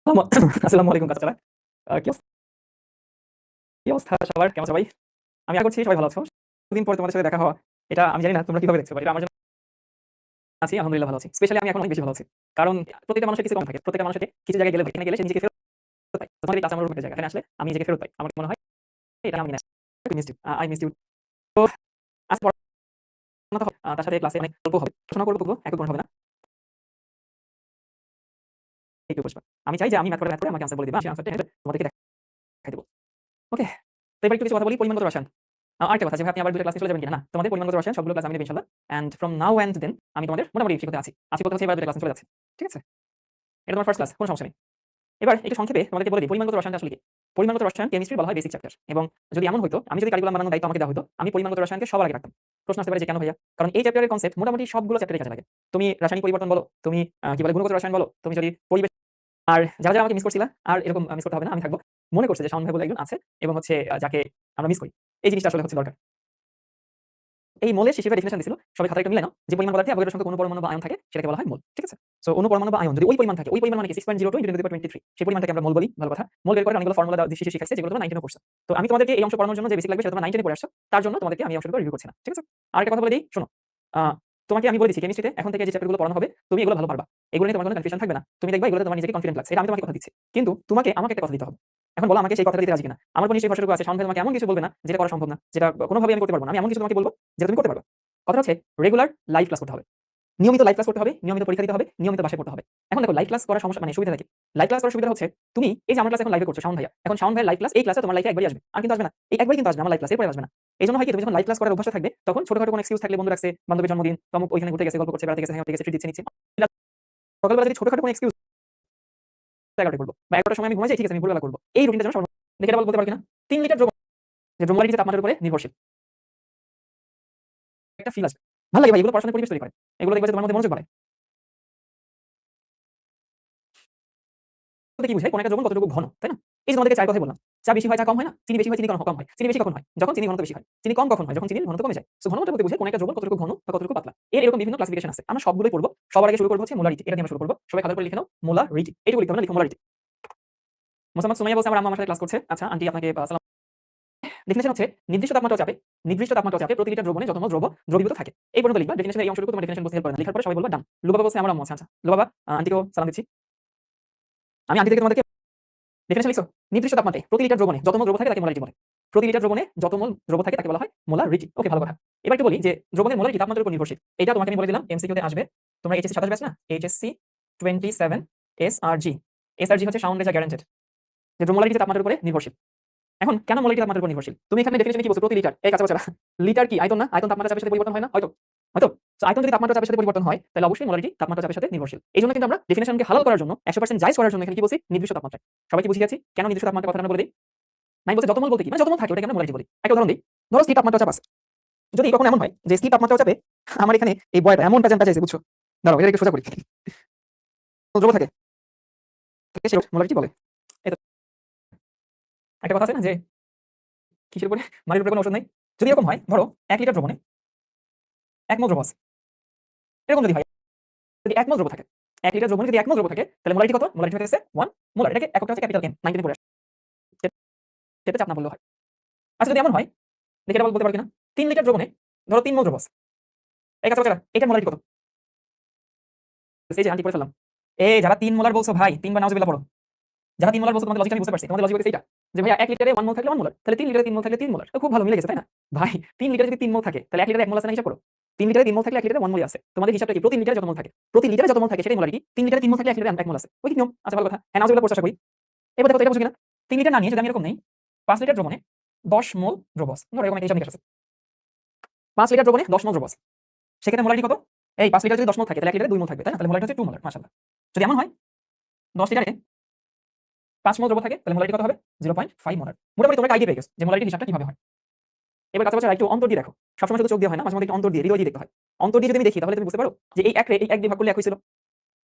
আসসালামু আলাইকুম কাচারা। কি অবস্থা সবার? কেমন আছো ভাই? আমি আশা করছি সবাই ভালো আছো। দুদিন পরে তোমাদের সাথে দেখা হওয়া, এটা আমি জানি না তোমরা কিভাবে দেখছো। বাট এটা আমার জন্য আছি আলহামদুলিল্লাহ ভালো আছি। স্পেশালি আমি এখন অনেক বেশি ভালো আছি। কারণ প্রতিটা মানুষের কিছু কম থাকে। প্রত্যেকটা মানুষের কিছু জায়গায় গেলে এখানে গেলে সে নিজেকে ফেরত পায়। তোমাদের এই কাছে আমার একটা জায়গা। এখানে আসলে আমি নিজেকে ফেরত পাই। আমার মনে হয় এটা আমি না। Miss you. I miss you. তো আজকে পড়াশোনা তো তার সাথে ক্লাসে অনেক গল্প হবে। পড়াশোনা করব একক হবে না। একটু বসবা। আমি চাই যে আমি ম্যাথ করে আমাকে আনসার বলে দিবা। সেই আনসারটা তোমাদেরকে দেখাই দেব। ওকে? তো এবার একটু কিছু কথা বলি পরিমাণগত রসায়ন। আরেকটা কথা যে ভাই আপনি আবার ২ টা ক্লাসে চলে যাবেন কিনা? না। তোমাদের পরিমাণগত রসায়ন সবগুলো ক্লাস আমি নেব ইনশাআল্লাহ। And from now and then আমি তোমাদের মোটামুটি শিখাতে আছি। আজকে বলতে হচ্ছে এবার ২ টা ক্লাসে চলে যাচ্ছে। ঠিক আছে? এটা তোমার ফার্স্ট ক্লাস, কোনো সমস্যা নেই। এবার একটু সংক্ষেপে তোমাদেরকে বলে দিই পরিমাণগত রসায়নটা আসলে কি? পরিমাণগত রসায়ন কেমিস্ট্রি বলা হয় বেসিক চ্যাপ্টার। এবং যদি এমন হতো আমি যদি কারিকুলাম বানানোর দায়িত্ব আমাকে দেওয়া হতো, আমি পরিমাণগত রসায়নকে সবার আগে রাখতাম। প্রশ্ন আসতে পারে যে কেন ভাইয়া? কারণ এই চ্যাপ্টারের কনসেপ্ট মোটামুটি সবগুলো চ্যাপ্টারে কাজে লাগে। তুমি রাসায়নিক পরিবর্তন বলো, তুমি কি বলে গুণগত রসায়ন বলো, তুমি যদি পরিবেশ আর যারা আমাকে মিস করছিলা আর এরকম মিস করতে হবে না, আমি থাকবো। মনে করছে যে শাওন ভাই বলে একজন আছে এবং হচ্ছে যাকে আমরা মিস করি। এই জিনিসটা আসলে হচ্ছে দরকার। এই মোলের হিসেবে ডেফিনিশন দিছিল, সবাই খাতায় একটু মিলাই নাও। যে পরিমাণ পদার্থে অ্যাভোগাড্রো সংখ্যক অণু পরমাণু বা আয়ন থাকে সেটাকে বলা হয় মোল। ঠিক আছে? সো অণু পরমাণু বা আয়ন যদি ওই পরিমাণ থাকে, ওই পরিমাণ মানে কি 6.02 × 10^23 সেই পরিমাণটাকে আমরা মোল বলি। ভালো কথা। মোল বের করে অনেকগুলো ফর্মুলা শিশু শিখাইছে যেগুলো তোমরা 9 এ পড়ছো। তো আমি তোমাদেরকে এই অংশ পড়ানোর জন্য যে বেসিক লাগবে সেটা তোমরা 9 এ পড়ে আসছো। তার জন্য তোমাদেরকে আমি এই অংশগুলো রিভিউ করছি না। ঠিক আছে? আরেকটা কথা বলে দেই, শোনো। আ তোমাকে আমি বলে দিচ্ছি কেমিস্ট্রিতে এখন থেকে যে চ্যাপ্টারগুলো পড়ানো হবে তুমি এগুলো ভালো পারবা। এগুলো নিয়ে তোমার কোনো কনফিউশন থাকবে না। তুমি দেখবা এগুলোতে তোমার নিজেকে কনফিডেন্ট লাগছে। এটা আমি তোমাকে কথা দিচ্ছি। কিন্তু তোমাকে আমাকে একটা কথা দিতে হবে। এখন বলো আমাকে সেই কথাটা দিতে রাজি কিনা? আমার উপর নিশ্চয়ই ভরসাটুকু আছে। শাওন ভাই তোমাকে এমন কিছু বলবে না যেটা করা সম্ভব না। যেটা কোনোভাবেই আমি করতে পারব না। আমি এমন কিছু তোমাকে বলব যেটা তুমি করতে পারবা। কথাটা হচ্ছে রেগুলার লাইভ ক্লাস করতে হবে। নিয়মিত লাইভ ক্লাস করতে হবে, নিয়মিত পরীক্ষা দিতে হবে, নিয়মিত বাসায় পড়তে হবে। এখন দেখো লাইভ ক্লাস করার সমস্যা মানে সুবিধাটা কি? লাইভ ক্লাস করার সুবিধা হচ্ছে তুমি এই যে আমার ক্লাস এখন লাইভে করছো শাওন ভাইয়া। এখন শাওন ভাইয়ের লাইভ ক্লাস এই ক্লাসে তোমার লাইফে একবারই আসবে। আর কিন্তু আসবে না। এই একবারই কিন্তু আসবে আমার লাইভ ক্লাস এরপরে আসবে না। এইজন্য হয় কি তুমি যখন লাইভ ক্লাস করার অভ্যাস থাকবে তখন ছোটখাটো কোনো এক্সকিউজ থাকলে বন্ধু রাখছে, বান্ধবীর জন্মদিন, তমুক ওইখানে ঘুরতে গেছে, গল্প করছে, বেড়াতে গেছে, হ্যাঁ গেছে, ট্রিট দিচ্ছে নিচ্ছে। সকালবেলা যদি ছোটখাটো কোনো এক্সকিউজ 11টায় করব বা 11টার সময় আমি ঘুমাই যাই, ঠিক আছে আমি ভোরবেলা করব। এই রুটিনটা যেন দেখে এটা বলতে পারো কিনা? ৩ লিটার দ্রবণ যে দ্রব্যমালির যে তাপমাত্রার উপরে নির্ভরশীল। একটা ফিল আসবে। ভালো লাগে ভাই এগুলো পড়াশোনার পরিবেশ তৈরি করে। এগুলো দেখবে যে তোমার মধ্যে মনোযোগ বাড়ায়। বলতে কি বুঝায়? কোন একটা দ্রবণ কতটুকু ঘন, তাই না? এই যে তোমাদেরকে চায়ের কথাই বললাম। চা বেশি হয়, চা কম হয় না? চিনি বেশি হয়, চিনি কম হয়। চিনি বেশি কখন হয়? যখন চিনির ঘনত্ব বেশি হয়। চিনি কম কখন হয়? যখন চিনির ঘনত্ব কমে যায়। সো ঘনত্ব বলতে বোঝায় কোন একটা দ্রবণ কতটুকু ঘন বা কতটুকু পাতলা। এরকম বিভিন্ন ক্লাসিফিকেশন আছে। আমরা সবগুলোই পড়ব। সবার আগে শুরু করব হচ্ছে মোলারিটি। এটা দিয়ে আমরা শুরু করব। সবাই খাতার উপরে লিখে নাও মোলারিটি। এইটুকু লিখতে হবে না, লিখো মোলারিটি। মোসাম্মদ সুমাইয়া বলছে আমার আম্মু আমার সাথে ক্লাস করছে। আচ্ছা আন্টি আপনাকে সালাম। ডেফিনিশন হচ্ছে নির্দিষ্ট তাপমাত্রা চাপে প্রতি লিটার দ্রবণে যত মোল দ্রবীভূত থাকে। এই পর্যন্ত লিখবা। ডেফিনিশনের এই অংশটুকু তোমার ডেফিনিশন বুঝতে হেল্প করে না। লেখার পরে সবাই বলবা ডান। লুবাবা বলছে আমার আম্মু আছে। আচ্ছা লুবাবা আন্টিকেও সালাম দিচ্ছি। আমি আন্টি থেকে তোমাদেরকে ডেফিনিশন লিখছো। নির্দিষ্ট তাপমাত্রায় প্রতি লিটার দ্রবণে যত মোল দ্রব্য থাকে তাকে মোলারিটি বলে। প্রতি লিটার দ্রবণে যত মোল দ্রব্য থাকে তাকে বলা হয় মোলারিটি। ওকে ভালো কথা। এবার একটু বলি যে দ্রবণের মোলারিটি তাপমাত্রার উপর নির্ভরশীল। এটা তোমাকে আমি বলে দিলাম এমসিকিউ তে আসবে। তোমরা এইচএসসি 27 ব্যাচ না? HSC 27 SRG. এসআরজি হচ্ছে সাউন্ড রেজা গ্যারান্টেড। যে মোলারিটি তাপমাত্রার উপরে নির্ভরশীল। এখন কেন মোলারিটি তাপমাত্রার উপর নির্ভরশীল? তুমি এখানে ডেফিনিশনে কি বলছো? প্রতি লিটার। এই কাঁচা বাচারা। লিটার কি আয়তন না? আয়তন তাপমাত্রা চাপের সাথে পরিবর্তন হয় না? হয়তো। হয়তো। সো আয়তন যদি তাপমাত্রা চাপের সাথে পরিবর্তন হয় তাহলে অবশ্যই মোলারিটি তাপমাত্রা চাপের সাথে নির্ভরশীল। এইজন্য কিন্তু আমরা ডেফিনিশনকে হালাল করার জন্য 100% জায়েজ করার জন্য এখানে কি বলছি? নির্দিষ্ট তাপমাত্রা। সবাই কি বুঝে গেছি? কেন নির্দিষ্ট তাপমাত্রা কথাটা আমরা বলে দেই? নাই বলছে যত মোল বলতে কি? মানে যত মোল থাকে ওটাকে আমরা মোলারিটি বলি। একটা উদাহরণ দেই। ধরো স্থির তাপমাত্রা চাপ আছে। যদি কখনো এমন হয় যে স্থির তাপমাত্রা চাপে আমার এখানে এই বয়টা এমন প্যাচান প্যাচাইছে বুঝছো? দাঁড়াও এটা একটু সোজা করি। দ্রব্য থাকে। তাকে সে মোলারিটি বলে। এই তো একটা কথা আছে না যে কিসের উপরে মাটির উপরে কোনো ওষুধ নাই। যদি এরকম হয় ধরো 1 লিটার দ্রবণে 1 মোল দ্রব্য আছে। এরকম যদি হয় যদি 1 মোল দ্রব্য থাকে 1 লিটার দ্রবণে যদি 1 মোল দ্রব্য থাকে তাহলে মোলারিটি কত? মোলারিটি হচ্ছে 1 মোলার। এটাকে এককটা হচ্ছে ক্যাপিটাল এম 19 এ পড়ে আসে। সেটা চাপ না বললেও হয়। আচ্ছা যদি এমন হয় দেখি এটা বলতে পারো কিনা? 3 লিটার দ্রবণে ধরো 3 মোল দ্রব্য আছে। এই কাঁচা বাচারা এটার মোলারিটি কত? এই যে আন্টি করে ফেললাম। এই যারা 3 মোলার বলছো ভাই 3 বার নাউজুবিল্লাহ পড়ো। যারা 3 মোলার বলছো তোমাদের লজিক আমি বুঝতে পারছি। তোমাদের লজিক হচ্ছে এইটা যে ভাইয়া 1 লিটারে 1 মোল থাকলে 1 মোলার। তাহলে 3 লিটারে 3 মোল থাকলে 3 মোলার। তো খুব ভালো মিলে গেছে তাই না? ভাই 3 লিটারে যদি 3 মোল থাকে তাহলে 1 লিটারে 1 মোল আছে না হিসাব করো। 3 লিটারে 3 মোল থাকলে 1 লিটারে 1 মোলই আছে। তোমাদের হিসাবটা কি? প্রতি লিটারে যত মোল থাকে। প্রতি লিটারে যত মোল থাকে সেটাই মোলারিটি। 3 লিটারে 3 মোল থাকলে 1 লিটারে 1 মোল আছে। ওই কি নিয়ম? আচ্ছা ভালো কথা। হ্যাঁ নাউজুবিল্লাহ পড়ছো আশা করি। এবার দেখো তো এটা বুঝছো কিনা? 3 লিটার না নিয়ে যদি আমি এরকম নেই 5 লিটার দ্রবণে 10 মোল দ্রব্য আছে। ধরো এরকম একটা হিসাব নিকাশ আছে। 5 লিটার দ্রবণে 10 মোল দ্রব্য আছে। সেক্ষেত্রে মোলারিটি কত? এই 5 লিটার যদি 10 মোল থাকে তাহলে 1 লিটারে 2 মোল থাকবে তাই না? তাহলে মোলারিটি হচ্ছে 2 মোলার মাশাআল্লাহ। যদি এমন হয় 10 লিটারে 5 মোল দ্রব্য থাকে তাহলে মোলারিটি কত হবে? 0.5 মোলার। মোটামুটি তোমরা একটা আইডিয়া পেয়ে গেছো যে মোলারিটির হিসাবটা কিভাবে হয়। এবার কাছাকাছি একটু অন্তর দিয়ে দেখো। সবসময় শুধু চোখ দিয়ে হয় না, মাঝে মধ্যে একটু অন্তর দিয়ে, হৃদয় দিয়ে দেখতে হয়। অন্তর দিয়ে যদি আমি দেখি তাহলে তুমি বুঝতে পারো যে এই 1 রে এই 1 দিয়ে ভাগ করলে 1 হয়েছিল।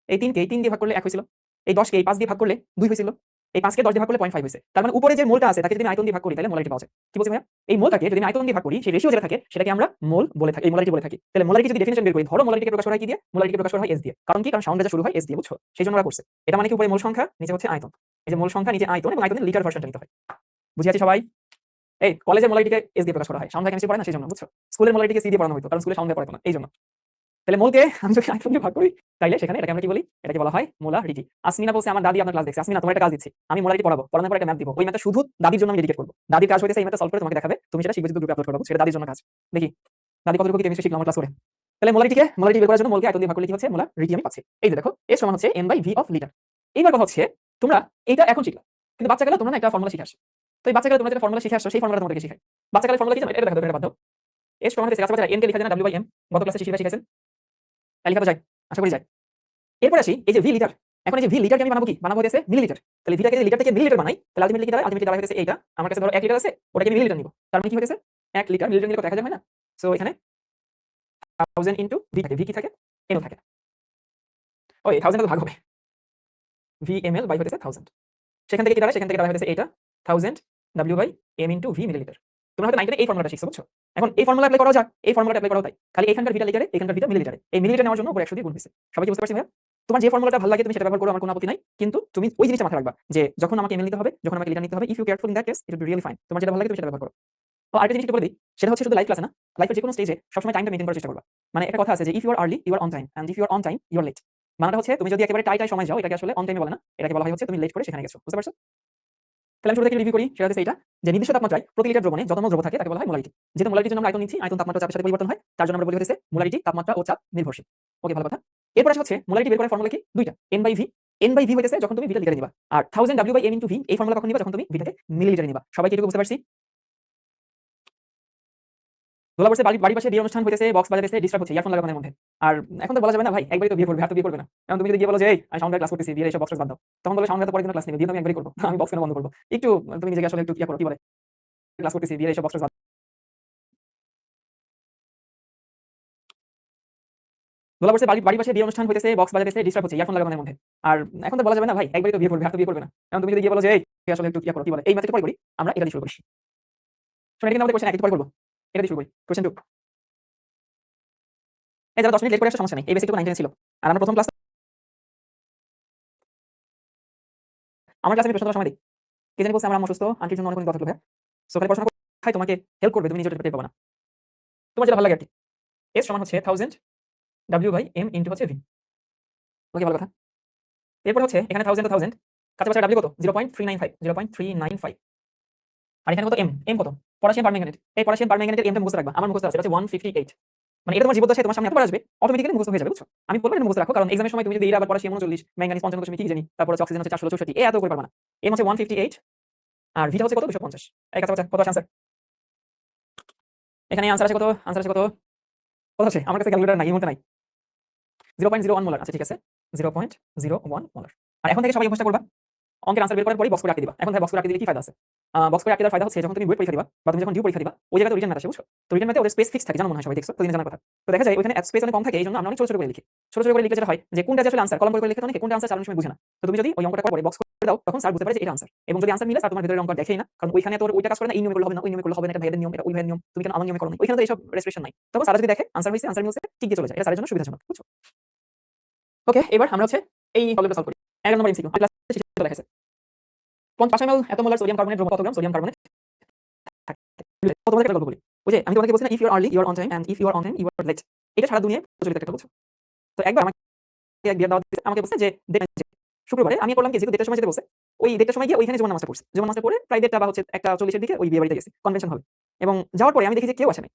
এই 3 কে এই 3 দিয়ে ভাগ করলে 1 হয়েছিল। এই 10 কে এই 5 দিয়ে ভাগ করলে 2 হয়েছিল। এই 5 কে 10 দিয়ে ভাগ করলে 0.5 হইছে। তার মানে উপরে যে মোলটা আছে তাকে যদি আমি আয়তন দিয়ে ভাগ করি তাহলে মোলারিটি পাওয়া যায়। কি বলছি ভাইয়া? এই মোলটাকে যদি আমি আয়তন দিয়ে ভাগ করি, সেই রেশিও যেটা থাকে সেটাকে আমরা মোল বলে থাকি, এই মোলারিটি বলে থাকি। তাহলে মোলারিটি যদি ডেফিনিশন বের করি, ধরো মোলারিটিকে প্রকাশ করা হয় কি দিয়ে? মোলারিটিকে প্রকাশ করা হয় S দিয়ে। কারণ কি? কারণ সাউন্ড যা শুরু হয় S দিয়ে, বুঝছো? সেইজন্য ওরা করছে। এটা মানে কি উপরে মোল সংখ্যা, নিচে হচ্ছে আয়তন। এই যে মোল সংখ্যা, নিচে আয়তন এবং আয়তনের লিটার ভার্সনটা নিতে হয়। বুঝিয়াছি সবাই? এই কলেজের মোলারিটিকে S দিয়ে প্রকাশ করা হয়। সাউন্ড কেমিস্ট্রি পড়ে না সেইজন্য, বুঝছো? স্কুলের মোলারিটিকে C দিয়ে পড়ানো হতো, কারণ স্কুলে সাউন্ড দিয়ে পড়াতো না, এইজন্য। তাহলে মোলকে আমি যদি আয়তন দিয়ে ভাগ করি তাইলে সেখানে এটাকে আমরা কি বলি? এটাকে বলা হয় মোলারিটি। আসমিনা বলছে আমার দাদি আপনার ক্লাস দেখছে। আসমিনা তোমার একটা কাজ দিচ্ছি। আমি মোলারিটি পড়াবো। পড়ানোর পর একটা ম্যাথ দিব। ওই ম্যাথটা শুধু দাদির জন্য আমি ডেডিকেট করব। দাদির কাজ হইতেছে এই ম্যাথটা সলভ করে তোমাকে দেখাবে। তুমি সেটা শিখবে যদি গ্রুপে আপলোড করবে। সেটা দাদির জন্য কাজ। দেখি দাদি কতটুকু কি কেমিস্ট্রি শিখলাম আমার ক্লাস করে। তাহলে মোলারিটি বের করার জন্য মোলকে আয়তন দিয়ে ভাগ করলে কি হচ্ছে? মোলারিটি আমি পাচ্ছি। এই যে দেখো S সমান হচ্ছে n/v অফ লিটার। এইবার কথা হচ্ছে তোমরা এইটা এখন শিখলা। কিন্তু বাচ্চাকালে তোমরা না একটা ফর্মুলা শিখে আসছো। তো এই বাচ্চাকালে তোমরা যেটা ফর্মুলা শিখে আসছো সেই ফর্মুলাটা তোমাদেরকে শিখাই। বাচ্চাকালে ফর্মুলা কি জানো? এটা দেখো, এটা বাদ দাও। S সমান হচ্ছে কাছে n কে লেখা যায় না W/m। গত ক্লাসে শিখাইছেন। তাই লেখা তো যায়। আশা করি যায়। এরপর আসি এই যে ভি লিটার। এখন এই যে ভি লিটারকে আমি বানাবো কি? বানাবো হইতেছে মিলিলিটার। তাহলে ভিটাকে যদি লিটার থেকে মিলিলিটার বানাই তাহলে আলটিমেটলি কি দাঁড়ায়? আলটিমেটলি দাঁড়ায় হইতেছে এইটা। আমার কাছে ধরো 1 লিটার আছে, ওটাকে আমি মিলিলিটার নিব। তার মানে কি হইতেছে? 1 লিটার মিলিলিটার নিলে কত? 1000 হয় না? সো এখানে 1000 ইনটু ভি থাকে। ভি কি থাকে? ml থাকে। ওই 1000 টা তো ভাগ হবে। ভি ml বাই হইতেছে 1000। সেখান থেকে কি দাঁড়ায়? সেখান থেকে দাঁড়ায় হইতেছে এইটা 1000 w by m into V millilitre. তোমরা হয়তো 9 এই ফর্মুলাটা শিখছো, বুঝছো? এখন এই ফর্মুলা অ্যাপ্লাই করা যাক। এই ফর্মুলাটা অ্যাপ্লাই করাও তাই। খালি এখানকার ভিটা লিটারে, এখানকার ভিটা মিলিলিটারে। এই মিলিলিটার নেওয়ার জন্য উপরে 100 দিয়ে গুণ হইছে। সবাই কি বুঝতে পারছি ভাইয়া? তোমার যে ফর্মুলাটা ভালো লাগে তুমি সেটা ব্যবহার করো, আমার কোনো আপত্তি নাই। কিন্তু তুমি ওই জিনিসটা মাথায় রাখবা যে যখন আমাকে এমএল নিতে হবে, যখন আমাকে লিটার নিতে হবে, if you careful in that case it will be really fine. তোমার যেটা ভালো লাগে তুমি সেটা ব্যবহার করো। তো আরেকটা জিনিস একটু বলে দিই, সেটা হচ্ছে শুধু লাইভ ক্লাসে না, লাইফের যেকোনো স্টেজে সবসময় টাইমটা মেইনটেইন করার চেষ্টা করবা। মানে একটা কথা আছে যে if you are early you are on time and if you are on time you are late. মানেটা হচ্ছে তুমি যদি একেবারে টাই সময় যাও এটাকে আসলে অন টাইমে বলে না, এটাকে বলা হয় হচ্ছে তুমি লেট করে সেখানে গেছো। বুঝতে পারছো? তাহলে আমি শুরু থেকে রিভিউ করি, সেটা হচ্ছে এইটা যে নির্দিষ্ট তাপমাত্রায় প্রতি লিটার দ্রবণে যত মোল দ্রব্য থাকে তাকে বলা হয় মোলারিটি। যেহেতু মোলারিটির জন্য আমরা আয়তন নিচ্ছি, আয়তন তাপমাত্রা চাপের সাথে পরিবর্তন হয়, তার জন্য আমরা বলি হচ্ছে মোলারিটি তাপমাত্রা ও চাপ নির্ভরশীল। ওকে, ভালো কথা। এরপর আসে হচ্ছে মোলারিটি বের করার ফর্মুলা কি? দুইটা, n/v। n/v হইতেছে যখন তুমি ভিটা লিটারে নিবা, আর 1000 w/m ইনটু v এই ফর্মুলা কখন নিবা? যখন তুমি ভিটাকে মিলিলিটারে নিবা। সবাই কি এটুকু বুঝতে পারছি? দোলা বলছে বাড়ির পাশে বিয়ের অনুষ্ঠান হইতেছে, বক্স বাজাতেছে, ডিস্টার্ব হচ্ছে, ইয়ারফোন লাগানোর মধ্যে। আর এখন তো বলা যাবে না ভাই, একবারই তো বিয়ে করবে, আর তো বিয়ে করবে না। এখন তুমি যদি গিয়ে বলো যে এই আমি সাউন্ডের ক্লাস করতেছি, বিয়ের এইসব বক্স বাদ দাও, তখন বলবে সাউন্ডের তো পরের দিন ক্লাস নেবে, বিয়ে তো আমি একবারই করবো, আমি বক্স কেন বন্ধ করবো? একটু তুমি নিজেকে আসলে একটু ইয়া করো, কি বলে, ক্লাস করতেছি, বিয়ের এইসব বক্স বাদ। দোলা বলছে বাড়ির পাশে বিয়ের অনুষ্ঠান হইতেছে, বক্স বাজাতেছে, ডিস্টার্ব হচ্ছে, ইয়ারফোন লাগানোর মধ্যে। আর এখন তো বলা যাবে না ভাই, একবারই তো বিয়ে করবে, আর তো বিয়ে করবে না। এখন তুমি যদি গিয়ে বলো যে এই আসলে একটু ইয়া করো, কি বলে, এই ম্যাথটা পরে করি, আমরা এটা দিয়ে শুরু করি। শোনো, এটা কিন্তু আমাদের কোশ্চেন, একটু পরে করবো, এটা দিয়ে শুরু করি। কোশ্চেন 2, এই যারা 10 মিনিট লেট করে আসছে সমস্যা নেই, এই বেসিকটুকু 9 ছিল। আর আমরা প্রথম ক্লাস, আমার ক্লাসে আমি প্রশ্ন করার সময় দিই, কে জানি বলছে আমার আম্মু অসুস্থ, আন্টির জন্য অনেক অনেক কথা বলবে। সো খালি পড়াশোনা খাই তোমাকে হেল্প করবে, তুমি নিজে টের পাবা না। তোমার যেটা ভালো লাগে আর কি। এস সমান হচ্ছে 1000 w/m ইনটু হচ্ছে v। ওকে, ভালো কথা। এরপর হচ্ছে এখানে 1000 তো 1000, কাছে w কত? 0.395, 0.395। আর এখানে কত? m কত? Potassium permanganate. এই পটাশিয়াম পারম্যাঙ্গানেটের এমটা মুখস্থ রাখবা, আমার মুখস্থ আছে, এটা হচ্ছে 158। মানে এটা তোমার জীবদ্দশায় তোমার সামনে এতবার আসবে, অটোমেটিক্যালি মুখস্থ হয়ে যাবে, বুঝছো? আমি বলবো এটা মুখস্থ রাখো, কারণ এক্সামের সময় তুমি যদি এর আবার পটাশিয়াম 39, ম্যাঙ্গানিজ 55 কি জানি, তারপর হচ্ছে অক্সিজেন হচ্ছে 464, এত করে পারবা না। m হচ্ছে 158 আর ভিটা হচ্ছে কত? 250। এই কাছে কত আছে आंसर? এখানে आंसर আছে কত? आंसर আছে কত? কত আছে? আমার কাছে ক্যালকুলেটর নাই, এই মুহূর্তে নাই। 0.01 মোলার। আচ্ছা ঠিক আছে, 0.01 মোলার। আর এখন থেকে সবাই অভ্যাসটা করবা, অঙ্কের আনসার বের করার পরেই বক্স করে রাখতে দিবা। এখন ভাই বক্স করে রাখতে দিলে কি ফায়দা আছে? বক্স করে রাখতে দেওয়ার ফায়দা হচ্ছে যখন তুমি বুয়েট পরীক্ষা দিবা বা তুমি যখন ডিউ পরীক্ষা দিবা, ওই জায়গাতে রিটেন ম্যাথ আসে, বুঝছো? তো রিটেন ম্যাথে ওদের স্পেস ফিক্স থাকে, জানো মনে হয় সবাই দেখছো, প্রতিদিন জানার কথা। তো দেখা যায় ওখানে স্পেস অনেক কম থাকে, এইজন্য আমরা অনেক ছোট ছোট করে লিখি। ছোট ছোট করে লিখলে যেটা হয় যে কোনটা যে আসলে আনসার, কলম করে লিখে তো অনেকে কোনটা আনসার চালানোর সময় বুঝে না। তো তুমি যদি ওই অঙ্কটা করে বক্স করে দাও, তখন স্যার বুঝতে পারে যে এটা আনসার। এবং যদি আনসার মিলে স্যার তোমার ভিতরের অঙ্ক দেখেই না, কারণ ওইখানে তোর ওইটা কাজ করে না, এই নিয়মে করলে হবে না, ওই নিয়মে করলে হবে না, এটা ভাইয়ের নিয়ম, এটা ওই ভাইয়ের নিয়ম, তুমি কেন আমার নিয়মে করো না, ওইখানে তো এইসব রেস্ট্রিকশন নাই। তখন স্যার যদি দেখে আনসার হইছে, আনসার মিলছে, ঠিক দিয়ে চলে যায়, এটা স্যারের জন্য সুবিধাজনক, বুঝছো? ওকে, এবার আমরা হচ্ছে এই প্রবলেমটা সলভ করি। 11 নম্বর এমসিকিউ ক্লাস শেষে চলে গেছে। 50 ml এত মোলার সোডিয়াম কার্বনেট দ্রবণ কত গ্রাম সোডিয়াম কার্বনেট থাকে? তোমাদের একটা গল্প বলি। ওই যে আমি তোমাকে বলছি না, if you are early you are on time and if you are on time you are late. এটা সারা দুনিয়ায় প্রচলিত একটা, বুঝছো? তো একবার আমাকে এক বিয়ের দাওয়াত দিতে, আমাকে বলছে যে শুক্রবারে আমি বললাম কি যে 1:30টার সময় যেতে বলছে, ওই 1:30টার সময় গিয়ে ওইখানে জুমার নামাজটা পড়ছি। জুমার নামাজটা পড়ে প্রায় 1:30টা বা হচ্ছে 1:40 এর দিকে ওই বিয়ে বাড়িতে গেছি, কনভেনশন হলে। এবং যাওয়ার পরে আমি দেখি যে কেউ আসে নাই।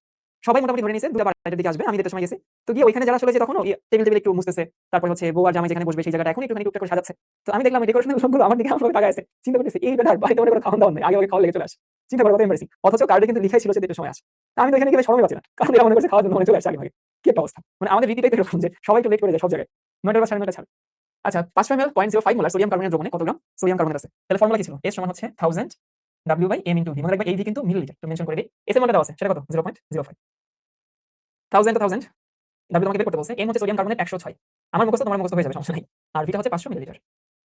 সবাই মোটামুটি ধরে নিয়েছে 2টা 2:30টার দিকে আসবে, আমি 1:30টার সময় গেছি। তো গিয়ে ওইখানে যারা আসলে যে তখন ওই টেবিল একটু মুছতেছে, তারপর হচ্ছে বউ আর জামাই যেখানে বসবে সেই জায়গাটা এখন একটুখানি টুকটাক করে সাজাচ্ছে। তো আমি দেখলাম এই ডেকোরেশনের লোকগুলো আমার দিকে আমাকে তাকায় আছে। চিন্তা করতেছি এই বেটার বাড়িতে মনে করে খাওয়া দাওয়া নেই, আগে খাওয়া লেগে চলে আসে। চিন্তা করো কত এমবারেসিং। অথচ কার্ডে কিন্তু লিখাই ছিল যে 1:30টার সময় আসে। তো আমি তো এখানে গেলে শরমই পাচ্ছি না, কারণ এরা মনে করছে খাওয়ার জন্য মনে চলে আসছে আগে ভাগে। কি একটা অবস্থা, মানে আমাদের রীতিটাই তো এরকম যে সবাই একটু লেট করে যায় সব জায়গায়, 9টা বা 9:30 ছাড়ে। আচ্ছা, 500 ml 0.05 মোলার সোডিয়াম কার্বনেট দ্রবণে কত গ্রাম সোডিয়াম কার্বনেট আছে? তাহলে ফর্মুলা কি ছিল? S সমান হচ্ছে 1000 w/m ইনটু v। মনে রাখবে এই v কিন্তু মিলিলিটার, তো মেনশন করে দিই। S এর মানটা দেওয়া আছে, সেটা কত? 0.05। 1000 তো 1000, w তোমাকে বের করতে বলছে। m হচ্ছে সোডিয়াম কার্বনেট 106। আমার মুখস্থ তোমার মুখস্থ হয়ে যাবে, সমস্যা নাই। আর v টা হচ্ছে 500 মিলিলিটার।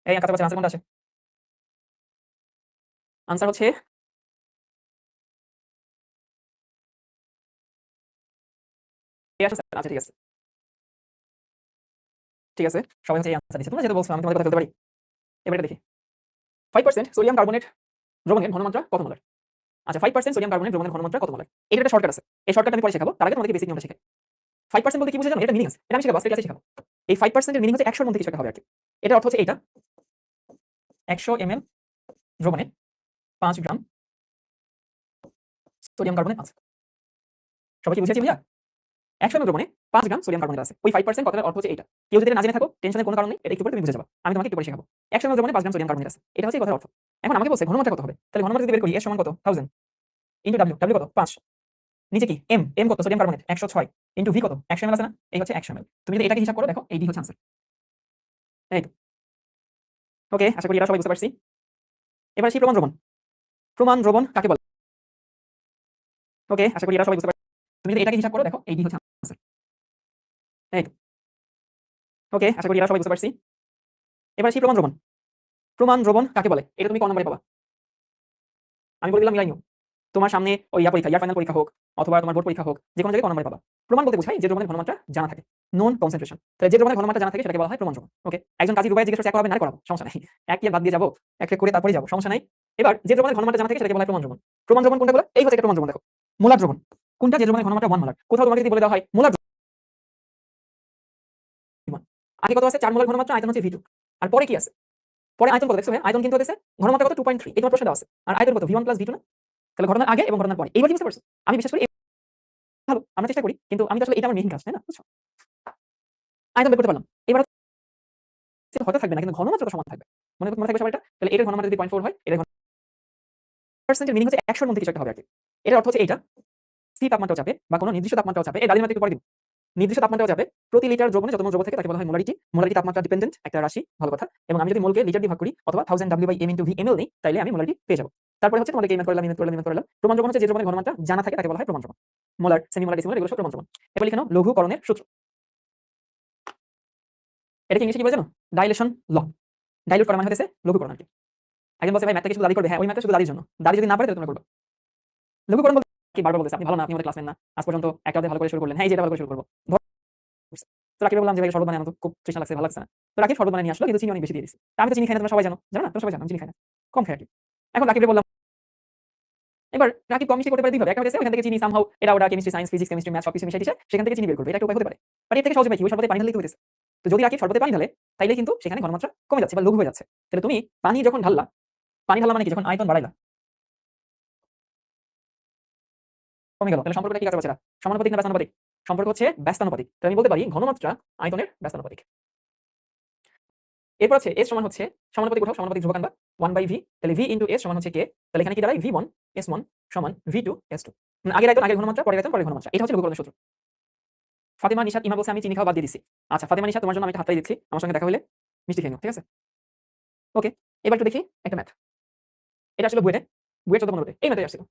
এই কাছাকাছি আনসার কোনটা আসে? আনসার হচ্ছে আচ্ছা ঠিক আছে ঠিক আছে, সবাই হচ্ছে এই আনসার দিচ্ছে। তোমরা যেটা বলছো আমি তোমাদের কথা বলতে পারি। এবার এটা দেখি, 5% সোডিয়াম কার্বনেট দ্রবণের ঘনমাত্রা কত মোলার? আচ্ছা 5% সোডিয়াম কার্বনেট দ্রবণের ঘনমাত্রা কত মোলার? এটা একটা শর্টকাট আছে, এই শর্টকাট আমি পরে শেখাবো। তার আগে তোমাদেরকে বেসিক নিয়মটা শেখাই। 5% বলতে কি বুঝে জানো? এটা মিনিং আছে, এটা আমি শেখাবো, আজকে ক্লাসে শেখাবো। এই 5% এর মিনিং হচ্ছে 100 এর মধ্যে কিছু একটা হবে আর কি। এটার অর্থ হচ্ছে এইটা, 100 ml দ্রবণে 5 গ্রাম সোডিয়াম কার্বনেট আছে। সবাই কি বুঝেছি ভাইয়া? 100 ml দ্রবণে 5 গ্রাম সোডিয়াম কার্বনেট আছে। ওই 5% কথাটার অর্থ হচ্ছে এইটা। কেউ যদি এটা না জেনে থাকো, টেনশনের কোনো কারণ নেই, এটা একটু পরে তুমি বুঝে যাবে। আমি তোমাকে একটু পরে শেখাবো। 100 ml দ্রবণে 5 গ্রাম সোডিয়াম কার্বনেট আছে, এটা হচ্ছে এই কথার অর্থ। এখন আমাকে বলছে ঘনমাত্রা কত হবে? তাহলে ঘনমাত্রা যদি বের করি, S সমান কত? 1000 ইনটু W, W কত? 5, নিচে কি M, M কত? সোডিয়াম কার্বনেট 106 ইনটু V কত? 100 ml আছে না? এই হচ্ছে 100 ml। তুমি যদি এটাকে হিসাব করো, দেখো এই D হচ্ছে আনসার। এই তো। ওকে, আশা করি এটা সবাই বুঝতে পারছি। এবার আসি প্রমাণ দ্রবণ। প্রমাণ দ্রবণ কাকে বলে? ওকে, আশা করি এটা সবাই বুঝতে পারছি। তুমি যদি এটাকে হিসাব করো, দেখো এই D হচ্ছে আনসার। এই তো। ওকে, আশা করি এটা সবাই বুঝতে পারছি। এবার আসি প্রমাণ দ্রবণ। প্রমাণ দ্রবণ কাকে বলে? এটা তুমি ক নম্বরে পাবা? আমি বলে দিলাম মিলাই নিও। তোমার সামনে ওই পরীক্ষা, ইয়ার ফাইনাল পরীক্ষা হোক অথবা তোমার বোর্ড পরীক্ষা হোক, যে কোনো জায়গায় ক নম্বরে পাবা। প্রমাণ বলতে বোঝায় যে দ্রবণের ঘনমাত্রা জানা থাকে, নন কনসেন্ট্রেশন। তাহলে যে দ্রবণের ঘনমাত্রা জানা থাকে সেটাকে বলা হয় প্রমাণ দ্রবণ। ওকে, একজন কাজী রুবাই জিজ্ঞেস করছে এক করাবে না করাবো, সমস্যা নাই, এক কি বাদ দিয়ে যাবো, এক করে তারপরে যাবো, সমস্যা নাই। এবার যে দ্রবণের ঘনমাত্রা জানা থাকে সেটাকে বলা হয় প্রমাণ দ্রবণ। প্রমাণ দ্রবণ কোনটা বলে? এই হচ্ছে একটা প্রমাণ দ্রবণ। দেখো মোলার দ্রবণ কোনটা? যে দ্রবণের ঘনমাত্রা 1 মোলার। কোথাও তোমাকে যদি বলে দেওয়া হয় মোলার দ্রবণ, আগে কত আছে? 4 মোলার ঘনমাত্রা, আয়তন হচ্ছে V2। আর পরে কি আছে? পরে আয়তন কত দেখছো? আয়তন কিন্তু দেখছে ঘনমাত্রা কত? 2.3, এই তোমার প্রশ্নে দেওয়া আছে। আর আয়তন কত? V1 + V2 না? তাহলে ঘটনার আগে এবং ঘটনার পরে, এইবার কি বুঝতে পারছো? আমি বিশেষ করে ভালো আমরা চেষ্টা করি, কিন্তু আমি তো আসলে এটা আমার মেইন কাজ, তাই না? বুঝছো? আয়তন বের করতে পারলাম। এবার হচ্ছে হয়তো থাকবে না, কিন্তু ঘনমাত্রা সমান থাকবে। মনে থাকবে সবার এটা? তাহলে এটার ঘনমাত্রা যদি 0.4 হয়, এটার পার্সেন্টের মিনিং হচ্ছে 100 এর মধ্যে কিছু একটা হবে আর কি। এটার অর্থ হচ্ছে এইটা সি তাপমাত্রাও চাপে বা কোনো নির্দিষ্ট তাপমাত্রাও চাপে। এই দালির মাত্রা একটু পরে দিব। নির্দিষ্ট তাপমাত্রাও চাপে। প্রতি লিটার দ্রবণে যত মোল দ্রব্য থাকে তাকে বলা হয় মোলারিটি। মোলারিটি তাপমাত্রা ডিপেন্ডেন্ট একটা রাশি, ভালো কথা। এবং আমি যদি মোলকে লিটার দিয়ে ভাগ করি অথবা 1000 W/m * V ml নেই, তাইলে আমি মোলারিটি পেয়ে যাব। তারপরে হচ্ছে তোমাদেরকে এই ম্যাথ করলাম, এই ম্যাথ করলাম, এই ম্যাথ করলাম। প্রমাণ দ্রবণ হচ্ছে যে দ্রবণের ঘনমাত্রা জানা থাকে তাকে বলা হয় প্রমাণ দ্রবণ। মোলার, সেমি মোলার, ডেসিমোলার এগুলো সব প্রমাণ দ্রবণ। এবার লিখে নাও লঘুকরণের সূত্র। এটা কি ইংলিশে কি বলে জানো? ডাইলেশন ল। ডাইলুট করা মানে হচ্ছে লঘুকরণ আর কি। একজন বলছে ভাই ম্যাথটা কি শুধু দাদি করবে? হ্যাঁ, ওই ম্যাথটা শুধু দাদির জন্য। দাদি যদি না পারে তাহলে তোমরা করবে। লঘুকরণ বলতে কি? বারবার বলতেছে আপনি ভালো না, আপনি আমাদের ক্লাস নেন না। আজ পর্যন্ত একটা অধ্যায় ভালো করে শুরু করলেন। হ্যাঁ, এই যে এটা ভালো করে শুরু করব। তো রাকিবকে বললাম যে ভাই শরবত বানানো, তো খুব তৃষ্ণা লাগছে, ভালো লাগছে না। তো রাকিব শরবত বানিয়ে নিয়ে আসলো, কিন্তু চিনি অনেক বেশি দিয়ে দিয়েছে। তা আমি তো চিনি খাই না, তোমরা সবাই জানো। জানো না? তোমরা সবাই জানো আমি চিনি খাই না। কম খাই আর কি। এখন রাকিবকে বললাম, এবার রাকিব কম মিষ্টি করতে পারে দুইভাবে। একটা হচ্ছে ওখান থেকে চিনি সামহাউ এটা ওটা chemistry, science, physics, chemistry, math সবকিছু মিশিয়ে দিছে, সেখান থেকে চিনি বের করবে। এটা একটা উপায় হতে পারে। বাট এর থেকে সহজ উপায় কি? ওই শরবতে পানি ঢাললেই তো হইতেছে। তো যদি রাকিব শরবতে পানি ঢালে, তাইলে কিন্তু সেখানে ঘনমাত্রা কমে যাচ্ছে বা লঘু হয়ে যাচ্ছে। তাহলে তুমি পানি যখন ঢাললা, পানি ঢালা মানে কি? যখন আয়তন বাড়াইলা, কমে গেল। তাহলে সম্পর্কটা কি কাছে পাচ্ছে? সমানুপাতিক না ব্যস্তানুপাতিক? সম্পর্ক হচ্ছে ব্যস্তানুপাতিক। তাহলে আমি বলতে পারি ঘনমাত্রা আয়তনের ব্যস্তানুপাতিক। এরপর আছে s সমান হচ্ছে সমানুপাতিক, উঠাও সমানুপাতিক ধ্রুবক আনবা 1/v। তাহলে v * s সমান হচ্ছে k। তাহলে এখানে কি দাঁড়ায়? v1 s1 সমান v2 s2। আগের আয়তন আগের ঘনমাত্রা, পরের আয়তন পরের ঘনমাত্রা। এটা হচ্ছে লঘুকরণের সূত্র। ফাতেমা নিশাত ইমা বলছে আমি চিনি খাওয়া বাদ দিয়ে দিছি। আচ্ছা ফাতেমা নিশাত, তোমার জন্য আমি একটা হাততালি দিচ্ছি। আমার সঙ্গে দেখা হলে মিষ্টি খেয়ে নিও, ঠিক আছে? ওকে, এবার একটু দেখি একটা ম্যাথ। এটা আসলে বুয়েটে, বুয়েট 14 15 এই ম্যাথে আসছিল।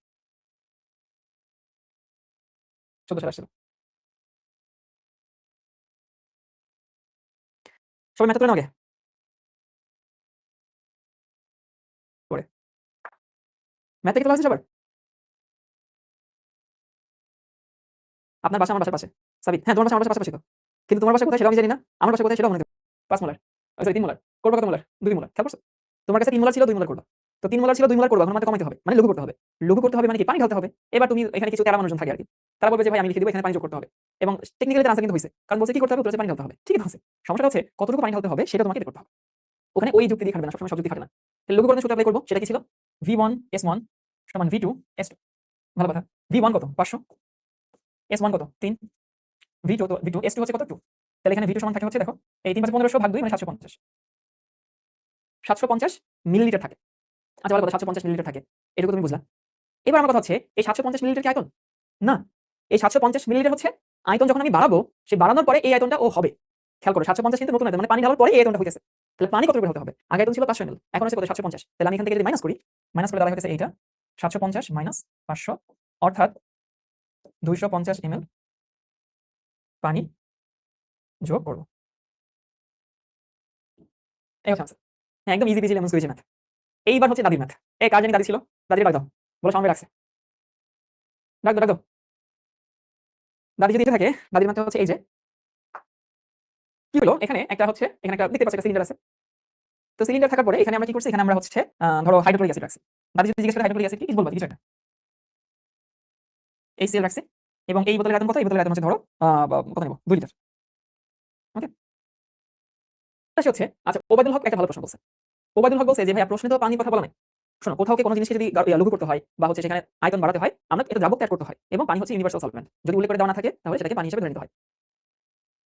14 সালে আসছিল। সবাই ম্যাথ করে নাও আগে পরে। ম্যাথ থেকে তোলা হয়েছে সবার? আপনার বাসা আমার বাসার পাশে। সাবিত, হ্যাঁ তোমার বাসা আমার বাসার পাশাপাশি তো। কিন্তু তোমার বাসা কোথায় সেটাও আমি জানি না। আমার বাসা কোথায় সেটাও মনে নেই। 5 মোলার, সরি 3 মোলার। করবা কত মোলার? 2 মোলার। খেয়াল করছো? তোমার কাছে 3 মোলার ছিল, 2 মোলার করবা। তো 3 মোলার ছিল, 2 মোলার করবা, ঘনমাত্রা কমাইতে হবে। মানে লঘু করতে হবে। লঘু করতে হবে মানে কি? পানি ঢালতে হবে। এবার তুমি এখানে কিছু তেরা মানুষজন থাকে আর কি। তারা বলবে যে ভাই আমি লিখে দিব, এখানে পানি যোগ করতে হবে। এবং টেকনিক্যালি তার আনসার কিন্তু হইছে। কারণ বলছে কি করতে হবে? উত্তরে পানি ঢালতে হবে। ঠিকই তো আছে। সমস্যাটা হচ্ছে কতটুকু পানি ঢালতে হবে সেটা তোমাকে বের করতে হবে। ওখানে ওই যুক্তি দিয়ে খাটবে না, সবসময় সব যুক্তি খাটে না। তাহলে লঘুকরণের সূত্র অ্যাপ্লাই করব, সেটা কি ছিল? v1 s1 সমান v2 s2। ভালো কথা। v1 কত? 500। s1 কত? 3। v2 তো v2 s2 হচ্ছে কত? 2। তাহলে এখানে v2 সমান থাকে হচ্ছে দেখো এই 3 5 1500 ভাগ 2 মানে 750। 750 মিলিলিটার থাকে। আচ্ছা ভালো কথা, 750 মিলিলিটার থাকে। এটুকু তুমি বুঝলা। এবার আমার কথা হচ্ছে এই 750 মিলিলিটার কি আয়তন? না। এই 750 মিলিলিটার হচ্ছে আয়তন যখন আমি বাড়াবো, সেই বাড়ানোর পরে এই আয়তনটা ও হবে। খেয়াল করো 750 কিন্তু নতুন আয়তন, মানে পানি ঢালার পরে এই আয়তনটা হইতেছে। তাহলে পানি কতটুকু হতে হবে? আগে আয়তন ছিল 500 ml, এখন আছে কত? 750। তাহলে আমি এখান থেকে যদি মাইনাস করি, মাইনাস করে দাঁড়ায় হইতেছে এইটা 750 মাইনাস 500, অর্থাৎ 250 ml পানি যোগ করব। এই হচ্ছে আনসার। হ্যাঁ, একদম easy PG lemon squeeze math. এইবার হচ্ছে দাদির ম্যাথ। এই কার জানি দাদি ছিল? দাদির ডাক দাও। বলো সামনে রাখছে। ডাক দাও, ডাক দাও। দাদি যদি দিতে থাকে, দাদির ম্যাথ হচ্ছে এই যে, কি হলো এখানে একটা দেখতে পাচ্ছ একটা সিলিন্ডার আছে। তো সিলিন্ডার থাকার পরে এখানে আমরা কি করছি? এখানে আমরা হচ্ছে ধরো হাইড্রোক্লোরিক অ্যাসিড রাখছি। দাদি যদি জিজ্ঞেস করে হাইড্রোক্লোরিক অ্যাসিড কি? কিছু বলবা কি? কিছু একটা। HCl রাখছি এবং এই বোতলের আয়তন কত? এই বোতলের আয়তন হচ্ছে ধরো কত নেব? 2 লিটার। ওকে? এটা হচ্ছে আচ্ছা ওবায়দুল হক একটা ভালো প্রশ্ন বলছে। ওবায়দুল হক বলছে যে ভাইয়া প্রশ্নে তো পানির কথা বলা নাই। শোনো কোথাও কোনো জিনিসকে যদি লঘু করতে হয় বা হচ্ছে সেখানে আয়তন বাড়াতে হয়, আমরা এটা দ্রাবক ত্যাগ করতে হয় এবং পানি হচ্ছে ইউনিভার্সাল সলভেন্ট। যদি উল্লেখ করে দেওয়া না থাকে তাহলে সেটাকে পানি হিসেবে ধরে নিতে হয়।